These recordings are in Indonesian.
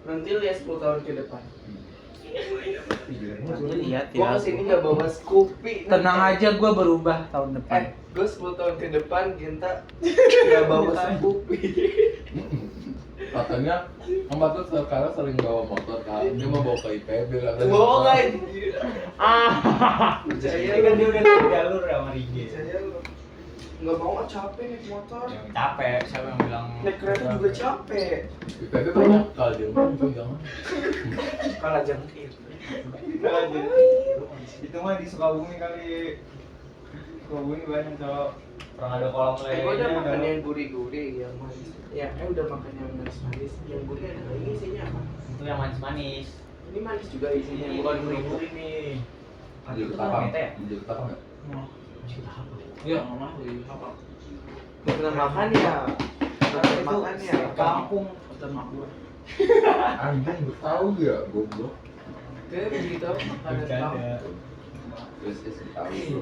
Nanti lihat 10 tahun ke depan. Nanti lihat Gua ya. kesini nggak bawa Scoopy. Tenang aja, gue berubah tahun depan. Gue 10 tahun ke depan Ginta nggak bawa Scoopy. Katanya Mbak tuh sekarang sering bawa motor kan, dia mau bawa ke IPB kan. Bohong kan? Percaya kan dia udah naik jalur sama Rige. Percaya lu. Nggak mau capek naik motor. Yang capek, siapa yang bilang Naik kereta juga capek. IPB banyak kalau dia mau jangan. Kalah jengkir. itu mah di Sukabumi kali. Sukabumi banyak cowok. Pernah ada kolam Gue lelenya. udah makan yang gurih-gurih, yang manis. Ya, udah makan yang manis-manis. Yang gurih ada ini isinya apa? Itu yang manis-manis. Ini manis juga isinya, bukan gurih-gurih. nih. Jadi ketapang, jadi ketapang nggak? Iya, mama apa? Gak pernah makan ya? Gak pernah makan ya? Kampung. Kata mak gue. Anjing, gue tahu ya, goblok. Kayak begitu, makanan kampung. Terus tahu.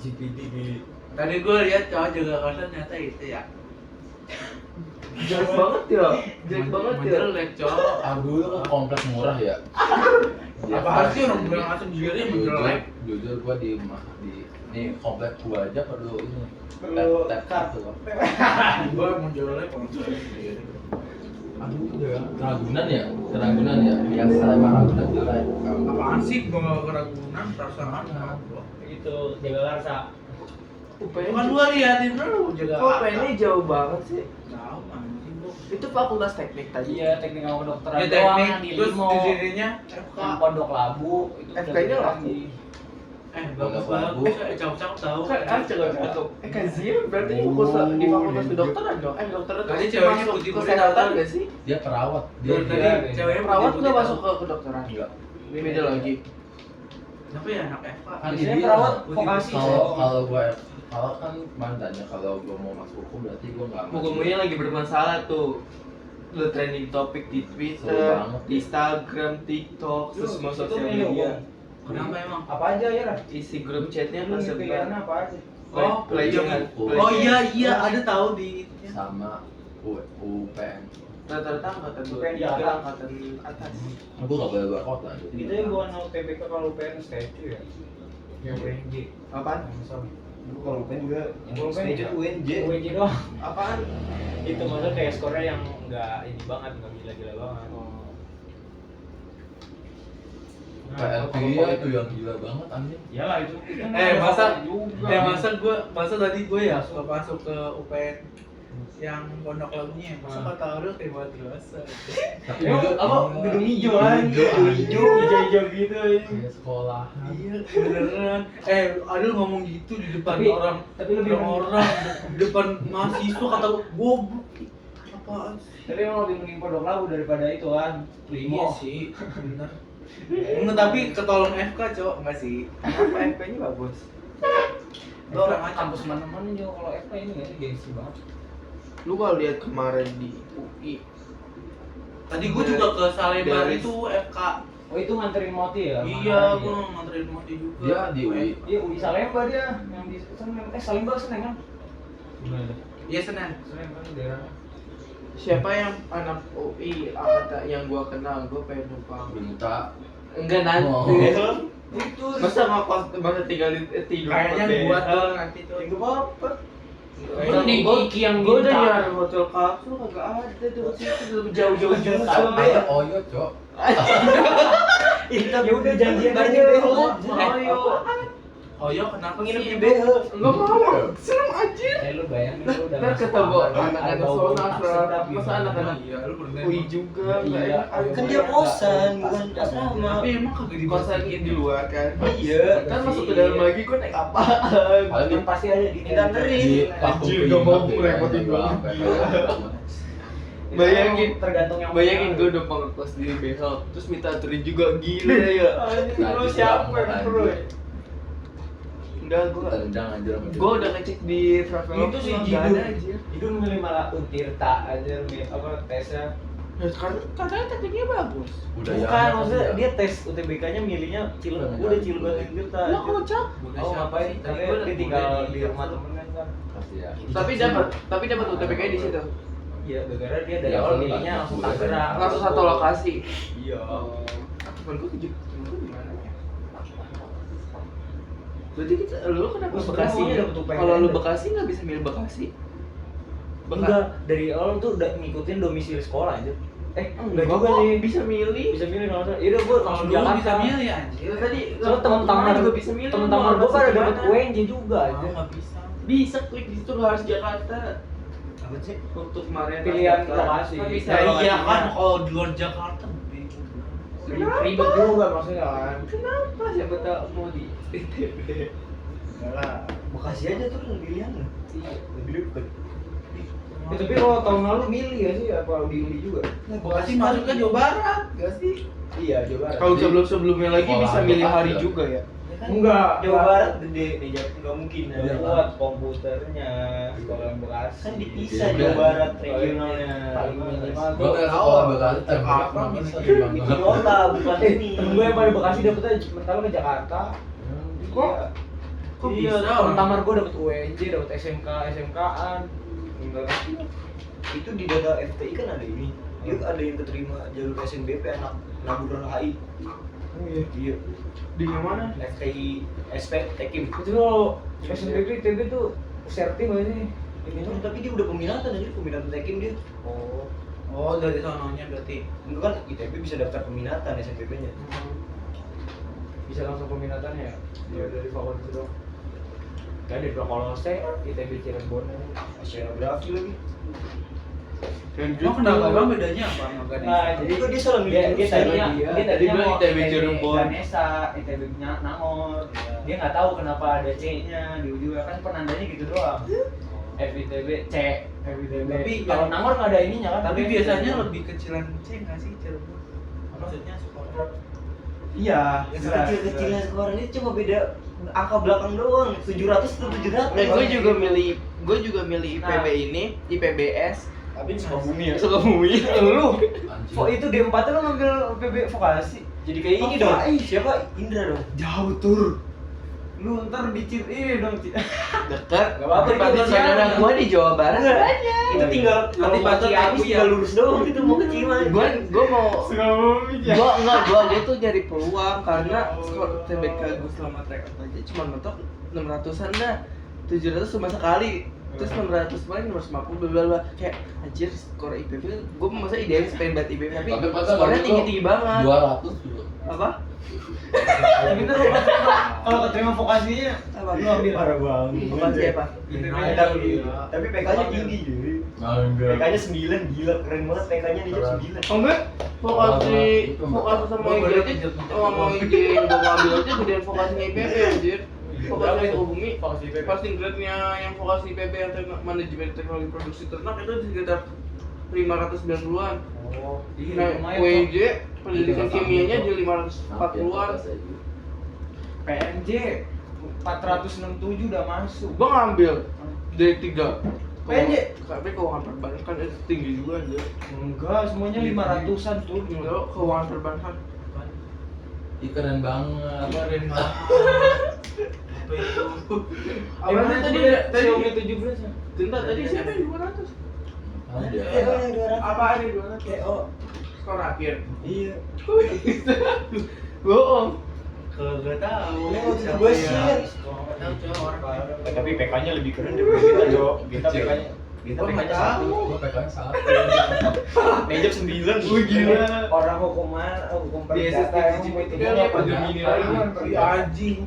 GPT di Tadi gue lihat cowok juga kosan ternyata itu ya. Jelek banget ya? Jelek banget ya? Jelek cowok. Dulu kan kompleks murah ya. Apaan sih orang bilang asam sendiri menjelek? Jujur gua di ini kompleks gua aja perlu ini. Perlu Tap kartu. Gue menjelek orang sendiri. Aduh ya. Keragunan ya. Biasa emang Ragunan jelek. Apaan sih gue gak keragunan perasaan itu jaga Larsa. UPN Bukan gue liatin dulu jaga kok UPN-nya jauh banget sih? Tahu anjing gua. Itu fakultas teknik tadi. Iya, teknik sama kedokteran Ya doang teknik yang di terus Limo. di sininya FK. Yang Pondok Labu itu FK-nya udah laku. lagi. Bagus Labu. banget. Cakep tahu. Kan cewek-cewek. Kazim berarti di fakultas kedokteran dong? Kedokteran Kayaknya tuh ceweknya masuk putih-putih kesehatan tahu. gak sih? Dia perawat. Dari tadi ceweknya Perawat putih-putih nggak tahu. masuk ke kedokteran? Enggak. Beda lagi. Kenapa ya anak FK? Kan Biasanya dia perawat putih-putih. vokasi. kalau kan mantannya kalau gua mau masuk hukum berarti gua enggak masuk. Hukumnya lagi bermasalah tuh. Lu trending topik di Seru Twitter, banget. di Instagram, TikTok, Lu semua itu sosial milih media. Kenapa emang? Apa aja ya, Ra? Isi grup chatnya Lu tersebar. pilihannya apa aja? Oh, pelecehan. Oh iya ada tahu di sama UPN. Rata-rata angkatan UPN 23, jarang. angkatan atas. Gua enggak boleh keluar kota. Itu yang bukan UTBK kalau UPN statue ya. Yang UNJ. Apaan? Kalau UPN juga yang Kalau UPN stage UNJ. UNJ doang. Apaan? Itu maksudnya kayak skornya yang enggak ini banget, enggak gila-gila banget. PLP itu yang gila banget anjing. Iyalah itu. Masa tadi gue ya masuk ke UPN yang Pondok Labunya, masa kata orang kayak madrasah. Tapi Gedung hijau kan? Hijau gitu ya. kayak sekolah. Iya beneran. Adil ngomong gitu di depan Tapi- orang, tapi lebih orang di depan mahasiswa kata goblok. Apaan? Tapi emang lebih mending Pondok Labu daripada itu kan. Iya sih, bener. Enggak, tapi ketolong FK cowok enggak sih? Kenapa FP-nya bagus? Lo orang kampus mana-mana juga kalau FK ini nggak sih gengsi banget. Lu kalau lihat kemarin di UI, Tadi gue juga ke Salebar Dari- itu FK. Oh itu nganterin Moti ya? Iya, gue nganterin Moti juga. Dia di UI. Iya UI Salemba dia yang di Senen. Salemba Senen kan? Gimana? Iya Senen. Senen kan daerah. siapa yang anak UI angkatan yang gua kenal, gua pengen numpang. Minta. Enggak nanti. Oh. Itu masa masa tinggal tidur. Kayaknya hotel. buat tuh nanti tuh. Enggak apa-apa. Itu nih Iki yang Gua udah minta. nyari hotel kapsul kagak ada tuh situ jauh-jauh juga. Ada Oyo, Cok. Ya udah janjian Ntar aja. di BH. Ayo. Oh iya, kenapa Nginep sih? di BH. Enggak mau. Serem anjir. Lu bayangin lu udah Ntar masuk ketemu kamar, anak-anak ada bau sonasra, sedap masa gimana? anak-anak Iya, lu bener. UI juga nggak Iya. enak. Kan dia kosan, bukan asrama. Tapi emang kagak di kosan di luar kan. Iya. Kan masuk ke dalam lagi gua naik apaan? Paling Kan pasti ada di Dianterin. di kampung Anjir, Pinang gak mau ya, ngerepotin gua gua. sampai Bayangin, tergantung yang bayangin gue udah ngekos di BH, terus minta anterin juga gila ya. Lu siapa bro? Enggak, tendang anjir sama gue udah ngecek di Traveloka. itu sih nggak ada Jidun. aja. Jidun milih malah Untirta aja apa tesnya. Ya sekarang katanya tekniknya bagus. Udah Bukan, maksudnya dia tes UTBK-nya milihnya Cilegon, Udah udah nyari. Cilegon Untirta. Lah kalau cak. Oh ngapain? Katanya dia tinggal di rumah temen kan. pasti ya. Tapi dapat UTBK di situ. aja, gara-gara dia dari awal milihnya langsung Tangerang. Langsung satu lokasi. Iya. Temen gue gimana ya? Berarti kita, lu kenapa Lu Bekasi? sebenarnya dapet UPN. Kalau lu Bekasi nggak bisa milih Bekasi? Enggak, dari awal tuh udah ngikutin domisili sekolah aja. Enggak Enggak juga kok, sih. bisa milih. Bisa milih kalau iya udah gua langsung Jakarta. bisa milih anjir. Itu tadi Soalnya teman-teman juga bisa milih. Teman-teman gua pada dapat UNJ juga aja. Enggak bisa. Bisa klik di situ lu harus Jakarta. Apa sih? Untuk kemarin Pilihan Jakarta. lokasi. Kan bisa Ya iya lokasinya. kan kalau di luar Jakarta bingung. Ribet juga maksudnya kan. Kenapa siapa tahu mau di ITB? Enggak lah. Bekasi aja tuh yang pilihan lah. Iya. Lebih dekat. Tapi kalau tahun lalu milih ya sih apa diundi juga? Bekasi masuk ke Jawa Barat, enggak sih? Iya, Jawa Barat. Kalau sebelum-sebelumnya lagi Sekolah bisa milih Bekasi hari ya? juga ya. Enggak, Jawa Barat gede di Jakarta nggak mungkin. Nggak Ada. kuat komputernya sekolah Bekasi. Kan dipisah Iya, Jawa iya. Barat regionalnya. Paling minimal Gua nggak sekolah Bekasi tapi Jakarta bisa bisa. di Di kota bukan ini. Temen gue yang pada Bekasi dapetnya pertama ke Jakarta. Kok? Kok Iya, bisa? teman-teman gue dapet UNJ, dapet SMK, SMK-an. Enggak ngerti. Itu di data FTI kan ada ini. Dia ada yang keterima jalur SNBP anak Naburan HI. Oh iya. Iya. Di mana? FTI SP Tekim. Itu kalau SNBP ITB tuh serti nggak sih? Ini tapi dia udah peminatan aja, peminatan Tekim dia. Oh. Oh, dari sononya berarti. Enggak kan ITB bisa daftar peminatan SNBP-nya. Bisa langsung peminatannya ya? Iya dari fakultas itu. Kayak di Prokolose, ITB Cirebon. Oceanografi lagi. Dan Emang kenapa bang bedanya apa sama Ganesha? Nah, jadi Kok dia salah milih dia jurusan? tadinya Dia dia tadi tadinya bilang mau ITB Cirebon. Ganesha, ITB Nangor. Dia nggak tahu kenapa ada C-nya di ujungnya kan penandanya gitu doang. FITB C, FITB. Tapi Kalau yang- Nangor nggak ada ininya kan? Tapi FITB. biasanya lebih kecilan C nggak sih Cirebon? Maksudnya sekolah. Iya. Yang kecil-kecilnya sekarang ini cuma beda angka belakang doang. 700 itu 700. Dan gue juga milih IPB ini, IPBS. Tapi Sukabumi ya. Sukabumi. Lu. Itu D4 lu ngambil PB vokasi. Jadi kayak ini dong. Siapa? Indra dong. Jauh tur. Lu ntar dicit ini dong. Dekat. Gak apa-apa, Tempat itu saudara siapa? gue di Jawa Barat. Itu tinggal Nanti kalau mau patut Ciamis aku ya. tinggal lurus doang itu mau ke Cimahi. Gue mau Sukabumi gue tuh nyari peluang karena sekolah TBK gue selama track out aja cuma mentok 600-an dah, 700 cuma sekali, terus 600 paling 650 bla bla kayak anjir skor IPB gue masa idealis pengen banget IPB tapi skornya tinggi banget. 200 dulu. Apa? Tapi ntar lu kalau keterima vokasinya Apa? lu ambil Parah banget. Vokasi apa? Tapi PK-nya tinggi jadi. Enggak. PK-nya 9 gila keren banget PK-nya di jam 9. Oh enggak? Vokasi sama IPB aja mau IG yang gue ambil aja gedean vokasinya IPB anjir. Vokasi Sukabumi, Vokasi IPB. passing grade-nya yang vokasi IPB yang manajemen teknologi produksi ternak itu sekitar 590-an. Oh, Nah, lumayan WJ tuh. pendidikan kimianya di 540-an. PNJ 467 udah masuk. Gua ngambil dari 3. PNJ? Tapi keuangan perbankan itu tinggi juga aja. Enggak, semuanya 500-an tuh. Enggak, keuangan perbankan. Ih, keren banget. Kemarin banget. Apa itu? Apa sih tadi? Xiaomi 17 ya? Tinta tadi siapa yang 200? Ada. Apa ada 200? KO. Skor akhir. Iya. Bohong. Kagak tahu. Lewat gua share. Nggak tahu coy orang. Tapi PK-nya lebih keren daripada kita, Cok. Kita Kecil. PK-nya kita Gua nggak PK-nya 1. Gua PKN 1. Nejab 9. Wih, gila. Orang hukum Di perdata SSTGP emang itu itu kan apa apa Gemini Gemini lagi? lagi? Iya anjing.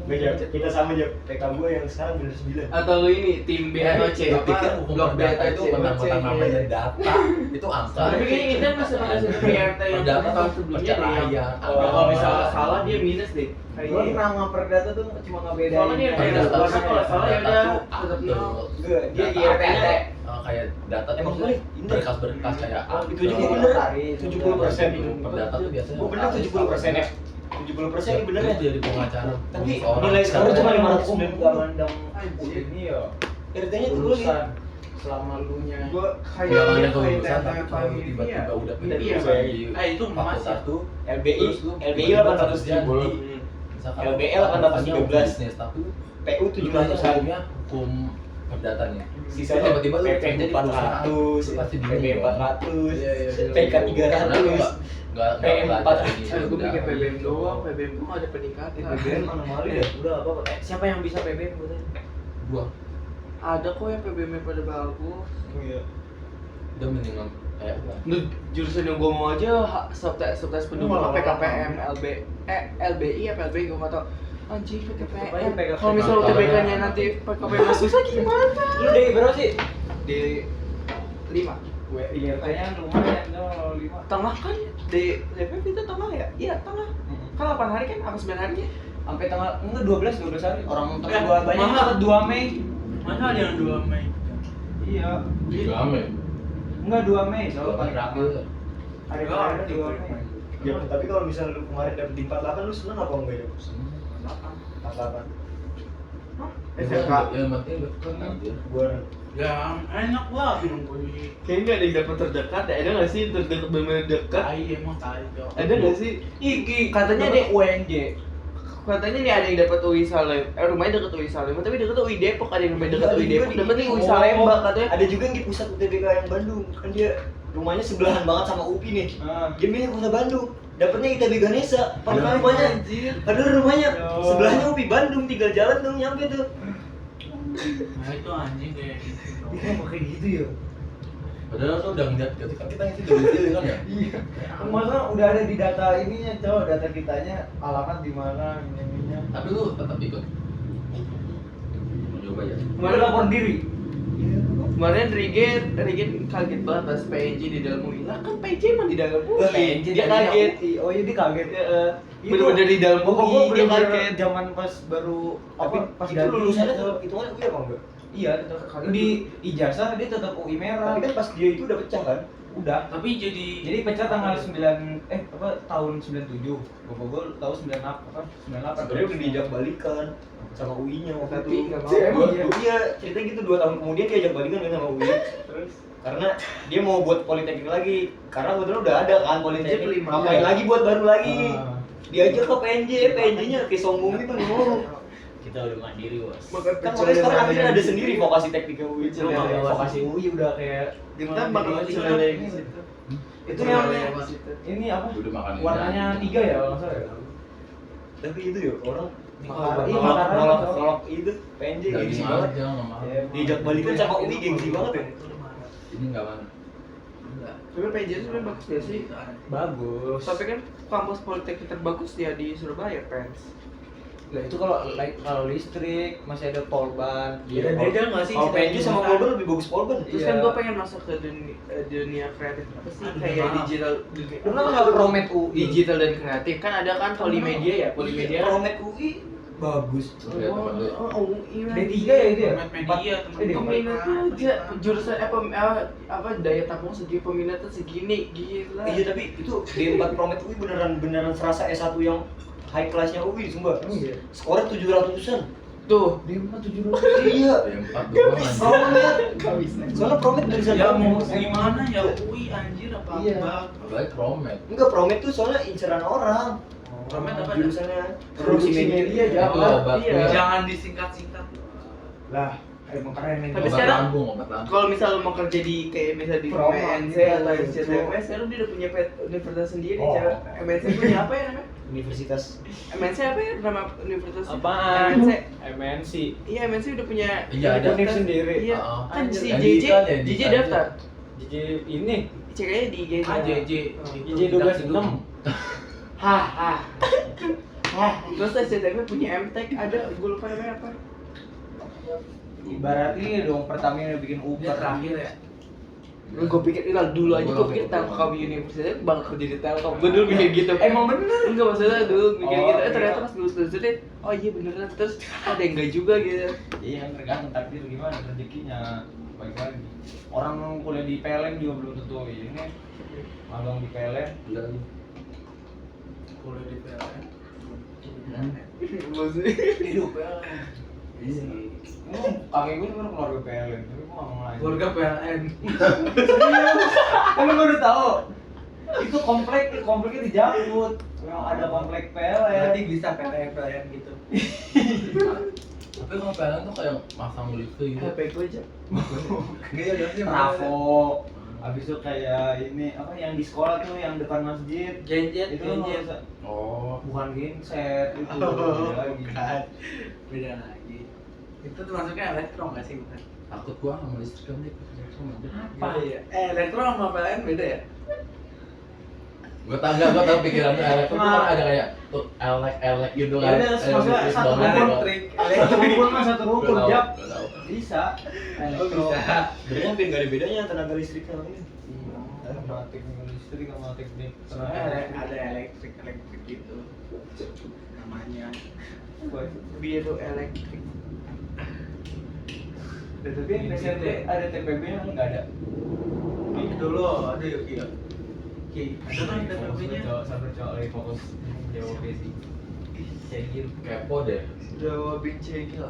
Enggak ya, kita sama aja. PK gua yang sekarang bener 9. Atau lu ini tim B atau C? Gua pikir hukum Blok B perdata atau itu C? mentang-mentang namanya data. Itu angka. Tapi kayaknya kita masih ada PRT yang Perdata tahun tuh sebelumnya deh yang perceraian. kalau misalnya salah dia minus deh. Gua nama perdata tuh cuma ngebedain. Soalnya dia kayak Perdata warna kalau salah ya perdata udah tuh tetap akte. nol. Enggak, dia di Data RPT. kayak data tuh Emang maksudnya bener? berkas-berkas kayak akte. Itu juga bener. 70%. Perdata tuh biasanya. Oh bener 70% ya. 70% ini bener ya. Itu jadi pengacara. Tapi Orang nilai skor cuma sampai- 590. Enggak mandang ini ya. RT-nya turun ya. Lulusan selama lu nya. Gua Nggak ada kayak kelulusan, tapi kayak kalau tiba-tiba udah pindah Iya, jurusan di itu emas fakultas ya. tuh, LBI, terus lu LBI tiba-tiba 800 kerja ribu. di- misalkan LBL 813. bisnis, tapi PU lu 700-an. hukumnya hukum perdatanya. Sisanya tiba-tiba lu PP jadi 400, pasti PP bingung. 400, Iya, iya, iya. PK Karena lu 300. nggak PM belajar ini. Gue udah. pikir PBM doang, PBM gue nggak ada peningkatan. BBM mana mali ya? Udah apa? Siapa yang bisa PBM buatnya? Gua Ada kok yang PBM pada bagus. Oh iya. udah mendingan kayak gua. Lu jurusan yang gue mau aja subtes penduduk Malah PKPM, LBI apa LBI gue nggak tau. Anjing PKPM. PKPM. Kalau misalnya UTBK-nya nanti PKPM susah gimana? Lu dari berapa sih? Di 5 IRT-nya lumayan tuh 5. tengah kan di DPP itu tengah ya? Iya tengah. Kan 8 hari kan? Apa 9 hari ya? Sampai tanggal enggak 12 hari. Orang Ya, gua banyak mahal. dapat 2 Mei. Mana ada yang 2 Mei? Iya. Juga ame. Enggak 2 Mei, soalnya Paling terakhir. Ada Enggak, kemarin ada 2 juga. Mei. Ya, tapi kalau misalnya lu kemarin dapet di 48 lu seneng apa enggak ya? 48. SMK. Ya penting dekat anjir. Gua Yang enak lah nunggu di Kayaknya nggak ada yang dapat terdekat. Ada nggak sih terdekat benar dekat? Tai emang tai jauh. Ada nggak sih? Iki Katanya katanya deh, deh UNJ. Katanya nih ada yang dapat UI Salem. Rumahnya deket UI Salem, tapi deket UI Depok. Ada yang rumahnya deket UI Ada Depok, juga di- dapetnya UI Oh, Salemba katanya. ada juga yang di pusat UTBK yang Bandung. Kan dia rumahnya sebelahan banget sama UPI nih. Dia milih kota Bandung. Dapatnya ITB Ganesha. Padahal rumahnya Anjir. Padahal rumahnya Yo. sebelahnya UPI Bandung, tinggal jalan tuh nyampe tuh. Nah itu anjing kayak gitu. Dia kayak gitu ya. Padahal lu udah ngeliat gitu kan kita ngisi dari kecil kan ya. Iya. Masa udah ada di data ininya, cowok, data kitanya alamat di mana ininya. Tapi lu tetap ikut. Mau coba ya. Kemarin lapor diri. Kemarin Regen kaget banget pas PNJ di dalam UI. Lah kan PNJ emang di dalam UI. Dia kaget. Oh iya dia kaget. Itu Bener-bener di dalam pokoknya UI, dia bener-bener kaget. zaman pas baru Tapi pas itu ganti lulusannya itu. tetap hitungannya UI apa enggak? Iya, tetap di ijazah dia tetap UI merah. Tapi kan pas dia itu udah pecah kan? Udah. Tapi Jadi pecah tanggal 9 tahun 97. Bapak gua tahu 98 Sebenarnya udah diajak balikan sama UI-nya waktu Tapi itu. nggak mau. Emang iya, cerita gitu 2 tahun kemudian dia ajak balikan kan sama UI. Terus karena dia mau buat politeknik lagi. Karena kebetulan udah ada kan politeknik. Dia beli Ngapain mahal. lagi buat baru lagi? Ah. Diajak ke PNJ-nya kayak sombong gitu nih mau. Kita udah mandiri, Bos. Kan makanya sekarang akhirnya ada sendiri vokasi teknik UI. Pecel Cuma lele. vokasi UI udah kayak Kita bakal Ini pecel juga lele ini. di situ. Itu Pecel yang lele di situ. ini apa? Udah makan ini. Warnanya 3 ya kalau nggak salah ya. Tapi itu ya orang Iya, Makaran. nolak itu PNJ Gak gengsi bisa banget. aja nggak mau. Iya. Diajak balikan sama UI gengsi banget ya. Ini nggak mana. Tapi PNJ itu sebenarnya bagus gak sih? Bagus. Tapi kan kampus politeknik terbagus ya di Surabaya, Pens. Lah itu kalau listrik masih ada Polban. Beda-beda nggak sih? Kalau PNJ sama cita-cita? Polban lebih bagus Polban. Terus Iya. kan gue pengen masuk ke dunia kreatif apa sih? Aduh, Kayak maaf. digital. Pernah nggak Promet UI? Digital dan kreatif kan ada kan Polimedia ya, Polimedia. kan? Promet UI bagus. Lihat tempat lu ya. Iya. D3 ya itu ya? Promet media, teman-teman. Peminatnya aja jurusan apa daya tampung segini peminatnya segini gila. Iya tapi itu D4 Promet UI beneran serasa S1 yang high class-nya UI sumpah. Iya. Skornya 700-an. Tuh, D4 Iya. D4 doang anjir. Promet. Soalnya Promet tulisan Ya mau Promet. gimana ya UI anjir apa Iya. apa. Baik Promet. Enggak, Promet tuh soalnya inceran orang. Promet apa? Jurusannya Produksi media Itu jangan. obat iya. kuliah. Jangan disingkat-singkat. Lah, emang keren ini. Tapi Obat sekarang- lambung, obat lambung. kalau misal mau kerja di kayak misal di Promo, MNC iya, atau itu. CTMS sekarang dia udah punya universitas sendiri. Oh. MNC punya apa ya namanya? Universitas. MNC apa ya nama universitas? Apaan? MNC. MNC. Iya MNC udah punya Iya, ada. universitas Sendiri. Iya. Oh. Kan si Yang JJ, itu ada yang di JJ Tanjung. daftar. JJ ini Cek aja di JJ. Ah JJ. JJ 12.6. Hah. Terus SCTV punya MTech ada, gue lupa namanya apa. Ibarat ini dong Pertamina bikin Dia Uber. terakhir ya. Gue pikir dulu aja gue pikir Telkom Universitas bakal kerja di Telkom. Gue dulu mikir gitu. Emang bener. Enggak masalah dulu mikir Oh, gitu. iya. Ternyata pas lulus deh, oh iya beneran terus ada yang enggak juga gitu. Iya, tergantung takdir gimana rezekinya. Baik lagi. Orang kuliah di PLN juga belum tentu ini. Magang di PLN. Kuliah di PLN. Maksudnya Hidup PLN. Iya. Kakek gue sebenarnya keluarga PLN, tapi gue nggak mau lanjut. Keluarga PLN. Emang gue udah tahu. Itu kompleknya di Jakut. Memang ada komplek PLN. Berarti bisa PLN gitu. Tapi kalau PLN tuh kayak masang lift gitu. HP gue aja. Iya, iya sih. Trafo. Habis itu kayak ini apa yang di sekolah tuh yang depan masjid. Genjet, Itu genjet. Oh, bukan genset itu. Oh, beda lagi. bukan. Beda lagi. Itu termasuknya elektro nggak sih, bukan? takut gua sama listrik kan dik. Apa ya? Elektro sama PLN beda ya? Gua tahu pikiran tuh elektro tuh kan ada kayak tuh elek gitu kan. Ya udah, maksudnya listrik satu banget rukun gitu. trik. Satu rukun mah satu rukun, Gua tahu, Jap. gua tahu. Bisa. Oh, bisa. Jadi kan nggak ada bedanya tenaga listrik sama ini. Sama teknik listrik sama teknik Soalnya ada elektrik gitu namanya. Biru elektrik. Tapi yang SMP ada TPB nya nggak ada. Dulu ada ya Ki. Ki, ada kan TPB-nya. Sampai cowok lagi fokus jawab sih. Cegil. Kepo deh. Jawabin cegil.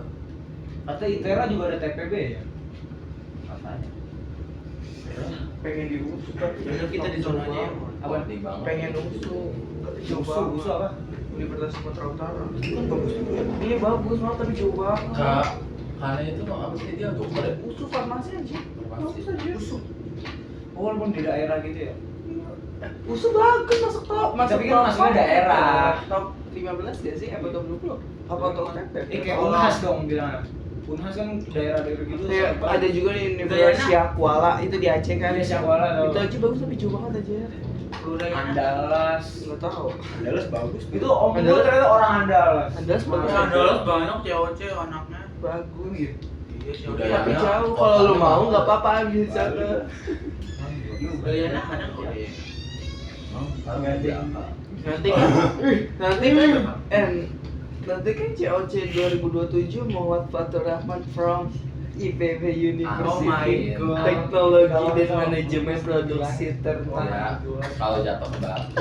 Kata ITERA juga ada TPB ya? Katanya. Pengen diusut tapi Bener, kita di zonanya ya. apa? Penting banget. Pengen usut. Tapi jauh Usu banget. apa? Universitas Sumatera Utara. Itu kan bagus juga. Iya bagus banget tapi jauh banget. Kak, karena itu mah apa sih dia dokter ya? Usu farmasi aja. Farmasi. Bagus aja. Usu. Oh, walaupun di daerah gitu ya? Usu bagus masuk top. Tapi kan masuknya daerah. Top 15 gak sih? Apa top 20? Apa top 10? Kayak Unhas dong bilang. Unhas kan daerah-daerah gitu. Iya, ada juga nih Universitas Kuala itu di Aceh kan. Iya, Syakwala tau. Itu aja bagus tapi jauh banget aja. Andalas. Enggak tahu. Andalas bagus. Itu om gue ternyata orang Andalas. Andalas bagus. Ya, dulu banyak cewek-cewek anaknya. Bagus. Iya, cewek. Budaya. Tapi Budayanya jauh kota kalau lu nih, mau Bang. nggak apa-apa ambil di sana. Budayanya kadang kok ya. Nanti kan nanti kan COC 2027 Muhammad Fatur Rahman from IPB University. Oh my God. Teknologi dan Manajemen Produksi Ternak. Ya, kalau jatuh ke batu.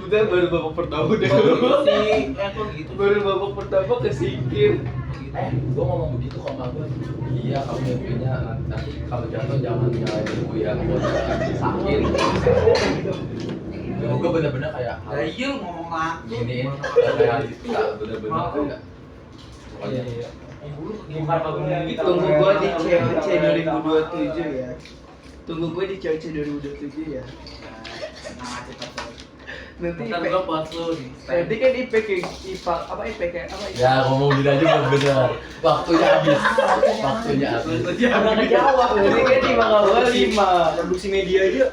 Udah baru babak pertama deh. Sih, kok gitu. Baru babak pertama kesingkir. Gua ngomong begitu kok sama gua. Iya, kamu mimpinya nanti kalau jatuh jangan nyalain ibu ya, buat sakit. Ya, gua bener-bener kayak Ya iya lu ngomong laku. gini realita bener-bener kayak pokoknya Gimana kalau gitu? Tunggu gua di COC 2027 ya. Tunggu gua di COC 2027 ya. Nah, cepat tuh. Nanti Ntar gua post lu nih. nanti kan IPK IPA apa IPK apa ya ngomong gini aja belum bener waktunya habis Udah ngejawab. Nanti kan di bawah 5. Produksi media aja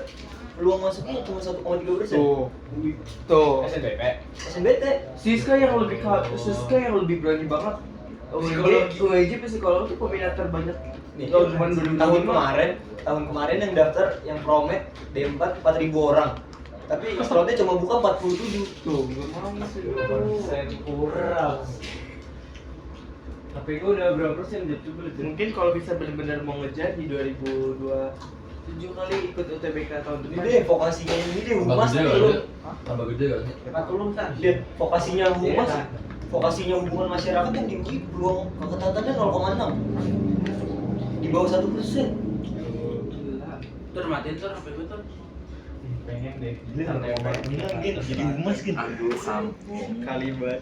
peluang masuknya cuma 1,3%. Tuh. SNBP. SNBT. Siska yang lebih berani banget. UNJ psikolog tuh peminat terbanyak. Nih, Kalau cuma 2005. tahun kemarin yang daftar yang promet D4 4.000 orang. Tapi slotnya cuma buka 47. Tuh, gimana sih? Saya kurang. Tapi gue udah berapa persen Jap? Coba lihat. Mungkin kalau bisa benar-benar mau ngejar di 2027 kali ikut UTBK tahun Ini depan. deh vokasinya ini deh tambah humas gede nih gak lu. sih? Tambah gede gak sih? 40 kan. Lihat vokasinya humas. Iya. Vokasinya hubungan masyarakat yang di UI peluang keketatannya 0,6. Di bawah 1%. Tur matiin tur HP gua tur. Pengen deh. Gila, jadi humas gitu. Kalibat.